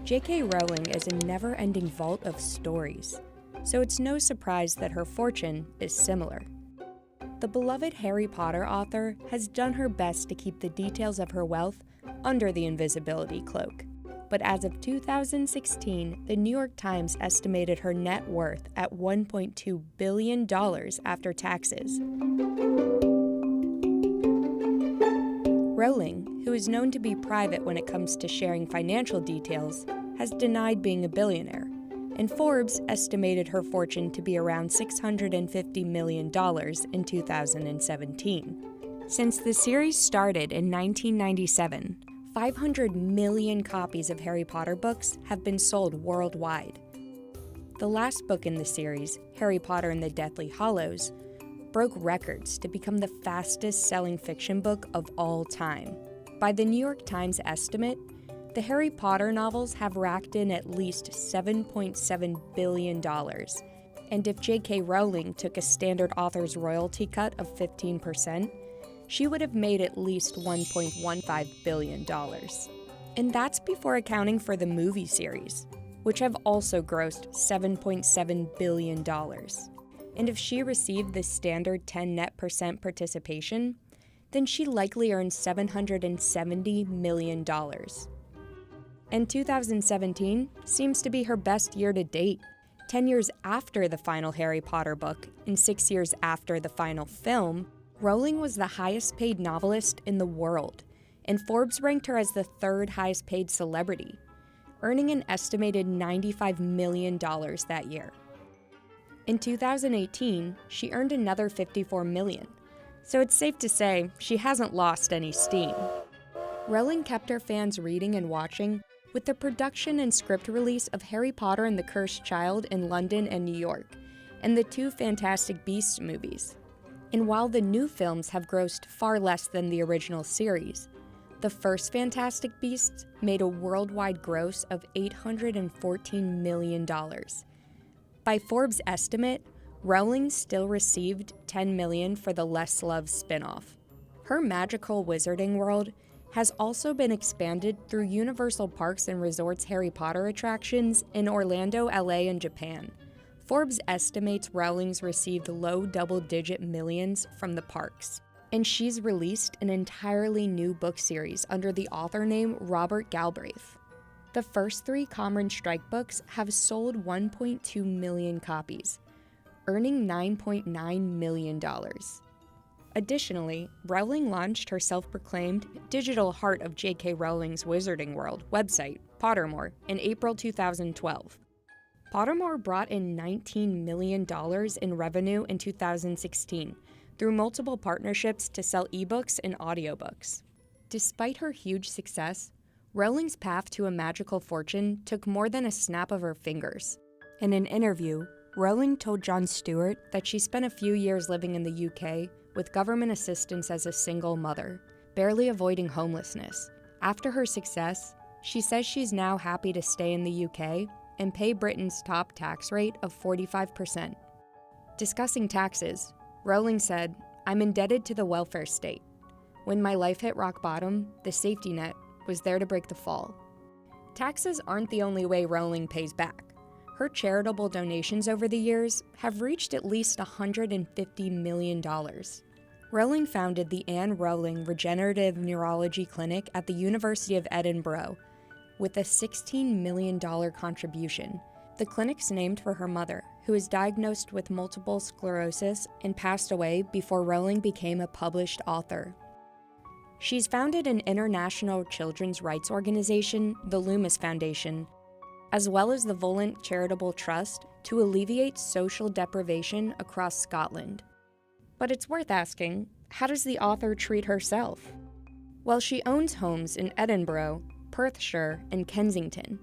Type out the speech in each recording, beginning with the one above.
J.K. Rowling is a never-ending vault of stories, so it's no surprise that her fortune is similar. The beloved Harry Potter author has done her best to keep the details of her wealth under the invisibility cloak. But as of 2016, the New York Times estimated her net worth at $1.2 billion after taxes. Rowling, who is known to be private when it comes to sharing financial details, has denied being a billionaire, and Forbes estimated her fortune to be around $650 million in 2017. Since the series started in 1997, 500 million copies of Harry Potter books have been sold worldwide. The last book in the series, Harry Potter and the Deathly Hallows, broke records to become the fastest-selling fiction book of all time. By the New York Times estimate, the Harry Potter novels have racked in at least $7.7 billion. And if J.K. Rowling took a standard author's royalty cut of 15%, she would have made at least $1.15 billion. And that's before accounting for the movie series, which have also grossed $7.7 billion. And if she received the standard 10% net participation, then she likely earned $770 million. And 2017 seems to be her best year to date. 10 years after the final Harry Potter book and 6 years after the final film, Rowling was the highest paid novelist in the world, and Forbes ranked her as the third highest paid celebrity, earning an estimated $95 million that year. In 2018, she earned another $54 million, so it's safe to say she hasn't lost any steam. Rowling kept her fans reading and watching with the production and script release of Harry Potter and the Cursed Child in London and New York, and the 2 Fantastic Beasts movies. And while the new films have grossed far less than the original series, the first Fantastic Beasts made a worldwide gross of $814 million. By Forbes' estimate, Rowling still received $10 million for the Less Love spin-off. Her magical wizarding world has also been expanded through Universal Parks and Resorts Harry Potter attractions in Orlando, LA, and Japan. Forbes estimates Rowling's received low double-digit millions from the parks. And she's released an entirely new book series under the author name Robert Galbraith. The first 3 Comrade Strike books have sold 1.2 million copies, earning $9.9 million. Additionally, Rowling launched her self-proclaimed digital heart of J.K. Rowling's Wizarding World website, Pottermore, in April 2012. Pottermore brought in $19 million in revenue in 2016 through multiple partnerships to sell ebooks and audiobooks. Despite her huge success, Rowling's path to a magical fortune took more than a snap of her fingers. In an interview, Rowling told Jon Stewart that she spent a few years living in the UK with government assistance as a single mother, barely avoiding homelessness. After her success, she says she's now happy to stay in the UK and pay Britain's top tax rate of 45%. Discussing taxes, Rowling said, "I'm indebted to the welfare state. When my life hit rock bottom, the safety net was there to break the fall." Taxes aren't the only way Rowling pays back. Her charitable donations over the years have reached at least $150 million. Rowling founded the Anne Rowling Regenerative Neurology Clinic at the University of Edinburgh with a $16 million contribution. The clinic's named for her mother, who was diagnosed with multiple sclerosis and passed away before Rowling became a published author. She's founded an international children's rights organization, the Loomis Foundation, as well as the Volant Charitable Trust to alleviate social deprivation across Scotland. But it's worth asking, how does the author treat herself? Well, she owns homes in Edinburgh, Perthshire, and Kensington.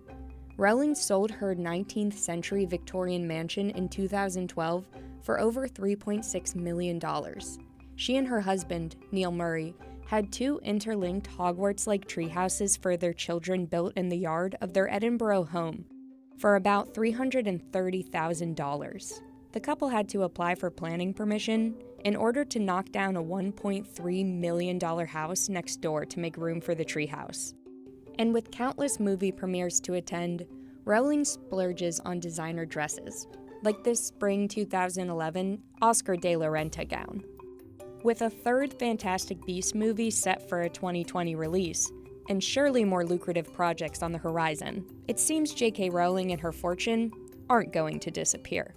Rowling sold her 19th century Victorian mansion in 2012 for over $3.6 million. She and her husband, Neil Murray, had 2 interlinked Hogwarts-like treehouses for their children built in the yard of their Edinburgh home for about $330,000. The couple had to apply for planning permission in order to knock down a $1.3 million house next door to make room for the treehouse. And with countless movie premieres to attend, Rowling splurges on designer dresses, like this spring 2011 Oscar de la Renta gown. With a third Fantastic Beasts movie set for a 2020 release, and surely more lucrative projects on the horizon, it seems J.K. Rowling and her fortune aren't going to disappear.